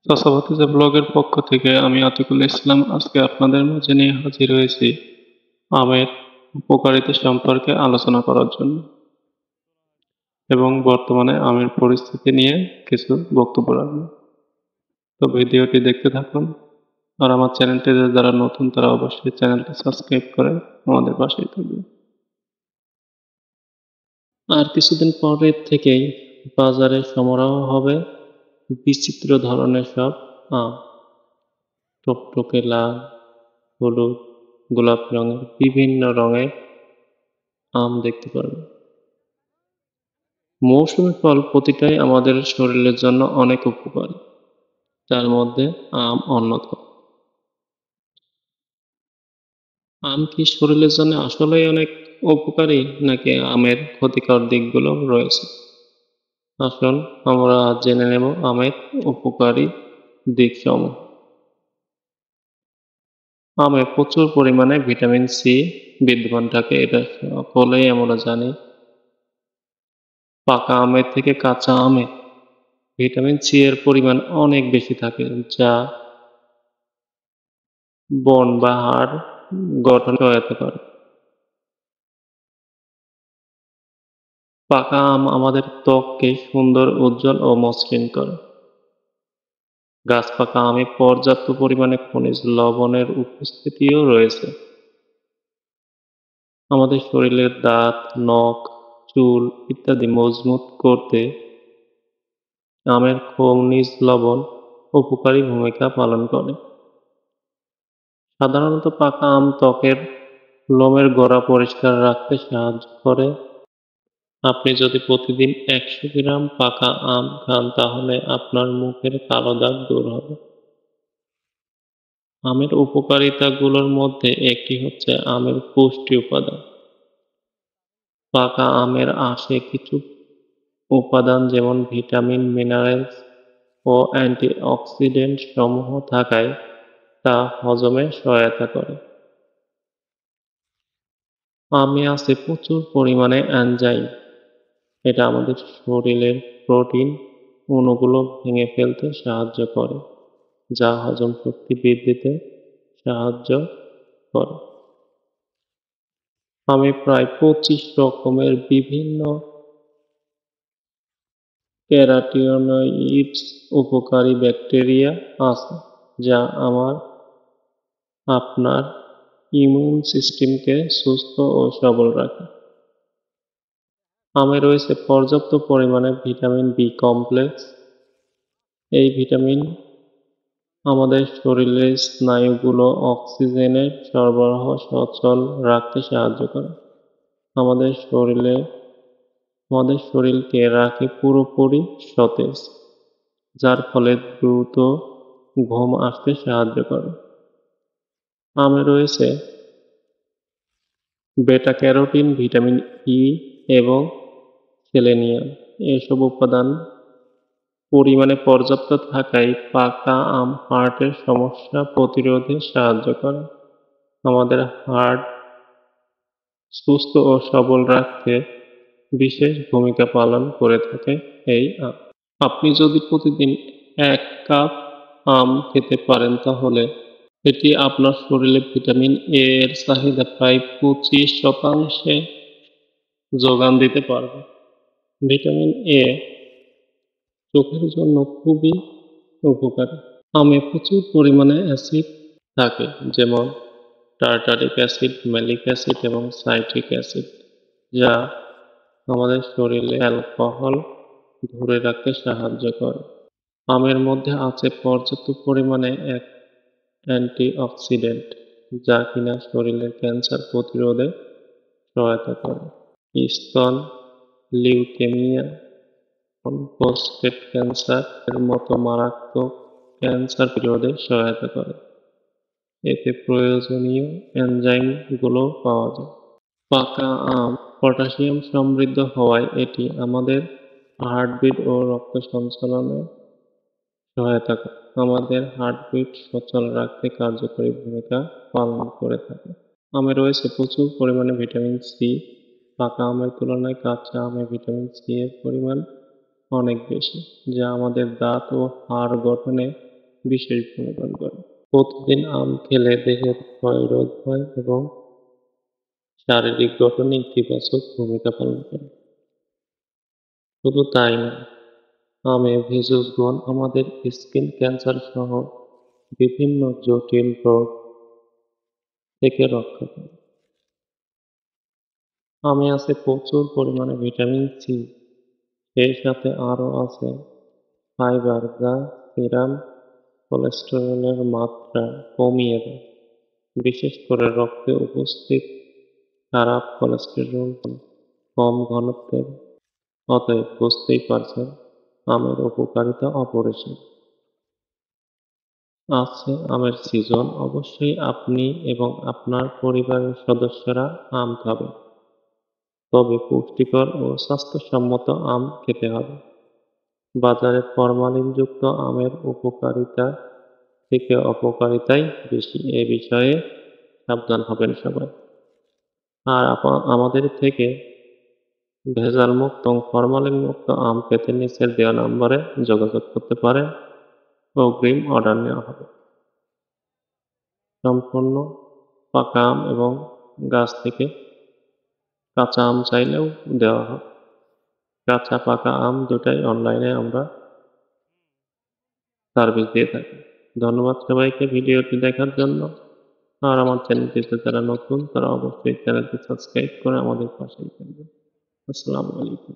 চাচা ভাতিজা ব্লগের পক্ষ থেকে আমি আতিকুল ইসলাম আজকে আপনাদের মাঝে নিয়ে হাজির হয়েছি আমের উপকারিতা সম্পর্কে আলোচনা করার জন্য এবং বর্তমানে আমের পরিস্থিতি নিয়ে কিছু বক্তব্য রাখবো। তো ভিডিওটি দেখতে থাকুন আর আমার চ্যানেলটিতে যারা নতুন তারা অবশ্যই চ্যানেলটি সাবস্ক্রাইব করে আমাদের পাশেই থাকবে। আর কিছুদিন পরের থেকেই বাজারে সরবরাহ হবে বিচিত্র ধরনের সব আম, টকটকে লাল, হলুদ, গোলাপি রঙের বিভিন্ন রঙের আম দেখতে পারবেন। মৌসুমী ফল প্রতিটাই আমাদের শরীরের জন্য অনেক উপকারী, তার মধ্যে আম অন্যতম। আম কি শরীরের জন্য আসলেই অনেক উপকারী নাকি আমের ক্ষতিকর দিকগুলো রয়েছে? আসুন আমরা জেনে নেব আমের উপকারী দিকসমূহ। আমে প্রচুর পরিমাণে ভিটামিন সি বিদ্যমান থাকে, এটা সকলেই আমরা জানি। পাকা আমের থেকে কাঁচা আমে ভিটামিন সি এর পরিমাণ অনেক বেশি থাকে, যা বন বা হাড় গঠনে সহায়তা করে। পাকা আম আমাদের ত্বককে সুন্দর, উজ্জ্বল ও মসৃণ করে। গাছপাকা আমে পর্যাপ্ত পরিমাণে খনিজ লবণের উপস্থিতিও রয়েছে। আমাদের শরীরের দাঁত, নখ, চুল ইত্যাদি মজবুত করতে আমের খনিজ লবণ উপকারী ভূমিকা পালন করে। সাধারণত পাকা আম ত্বকের লোমের গোড়া পরিষ্কার রাখতে সাহায্য করে। আপনি যদি প্রতিদিন ১০০ গ্রাম পাকা আম খান তাহলে আপনার মুখের কালো দাগ দূর হবে। আমের উপকারিতাগুলোর মধ্যে একটি হচ্ছে আমের পুষ্টি উপাদান। পাকা আমের আসে কিছু উপাদান যেমন ভিটামিন, মিনারেলস ও অ্যান্টিঅক্সিডেন্ট সমূহ থাকায় তা হজমে সহায়তা করে। আমে আছে প্রচুর পরিমাণে এনজাইম, এটা আমাদের শরীরের প্রোটিন অণুগুলো ভেঙে ফেলতে সাহায্য করে, যা হজম শক্তি বৃদ্ধিতে সাহায্য করে। আমে প্রায় ২৫ রকমের বিভিন্ন ক্যারোটিনয়েডস উপকারী ব্যাকটেরিয়া আছে, যা আপনার ইমিউন সিস্টেমকে সুস্থ ও সবল রাখে। আমে রয়েছে পর্যাপ্ত পরিমাণে ভিটামিন বি কমপ্লেক্স। এই ভিটামিন আমাদের শরীরের স্নায়ুগুলো অক্সিজেনের সরবরাহ সচল রাখতে সাহায্য করে। আমাদের শরীরে আমাদের শরীরকে রাখে পুরোপুরি সতেজ, যার ফলে দ্রুত ঘুম আসতে সাহায্য করে। আমে রয়েছে বেটা ক্যারোটিন, ভিটামিন ই এবং সেলেনিয়াম। এসব উপাদান পরিমাণে পর্যাপ্ত থাকায় পাকা আম হার্টের সমস্যা প্রতিরোধে সাহায্য করে। আমাদের হার্ট সুস্থ ও সবল রাখতে বিশেষ ভূমিকা পালন করে থাকে এই আম। আপনি যদি প্রতিদিন ১ কাপ আম খেতে পারেন তাহলে এটি আপনার শরীরে ভিটামিন এ এর চাহিদা প্রায় ২৫% যোগান দিতে পারবে। ভিটামিন এ চোখের জন্য খুবই উপকারী। আমে প্রচুর পরিমাণে অ্যাসিড থাকে, যেমন টার্টারিক অ্যাসিড, ম্যালিক অ্যাসিড এবং সাইট্রিক অ্যাসিড, যা আমাদের শরীরে অ্যালকোহল ধরে রাখতে সাহায্য করে। আমের মধ্যে আছে পর্যাপ্ত পরিমাণে এক অ্যান্টিঅক্সিডেন্ট, যা কিনা শরীরের ক্যান্সার প্রতিরোধে সহায়তা করে। স্তন, লিউকেমিয়া, প্রোস্টেট ক্যান্সার এর মতো মারাত্মক ক্যান্সার প্রতিরোধে সহায়তা করে। এতে প্রয়োজনীয় এনজাইমগুলো পাওয়া যায়। পাকা আম পটাশিয়াম সমৃদ্ধ হওয়ায় এটি আমাদের হার্টবিট ও রক্ত সঞ্চালনে সহায়তা করে। আমাদের হার্টবিট সচল রাখতে কার্যকরী ভূমিকা পালন করে থাকে। আমে রয়েছে প্রচুর পরিমাণে ভিটামিন সি। পাকা আমের তুলনায় কাঁচা আমে ভিটামিন সি এর পরিমাণ অনেক বেশি, যা আমাদের দাঁত ও হাড় গঠনে বিশেষ ভূমিকা পালন করে। প্রতিদিন আম খেলে দেহের ক্ষয়রোধ হয় এবং শারীরিক গঠনে ইতিবাচক ভূমিকা পালন করে। শুধু তাই নয়, আমে ভেষজ গুণ আমাদের স্কিন ক্যান্সার সহ বিভিন্ন জটিল রোগ থেকে রক্ষা করে। আমে আছে প্রচুর পরিমাণে ভিটামিন সি, সেই সাথে আরও আছে ফাইবার যা সেরাম কোলেস্টেরলের মাত্রা কমিয়ে দেয়, বিশেষ করে রক্তে উপস্থিত খারাপ কোলেস্টেরল কম ঘনত্বের। অতএব বুঝতেই পারছেন আমের উপকারিতা অপরিসীম। আছে আমের সিজন, অবশ্যই আপনি এবং আপনার পরিবারের সদস্যরা আম খাবেন, তবে পুষ্টিকর ও স্বাস্থ্যসম্মত আম খেতে হবে। বাজারে ফরমালিনযুক্ত আমের উপকারিতা থেকে অপকারিতাই বেশি, এ বিষয়ে সাবধান হবেন সবাই। আর আমাদের থেকে ভেজালমুক্ত এবং ফরমালিনমুক্ত আম পেতে নিচের দেওয়া নম্বরে যোগাযোগ করতে পারেন, অগ্রিম অর্ডার নেওয়া হবে। সম্পূর্ণ পাকা আম এবং গাছ থেকে কাঁচা আম চাইলেও দেওয়া হয়। কাঁচা পাকা আম দুটাই অনলাইনে আমরা সার্ভিস দিয়ে থাকি। ধন্যবাদ সবাইকে ভিডিওটি দেখার জন্য। আর আমার চ্যানেলটিতে যারা নতুন তারা অবশ্যই চ্যানেলটি সাবস্ক্রাইব করে আমাদের পাশেই থাকবেন। আসসালামু আলাইকুম।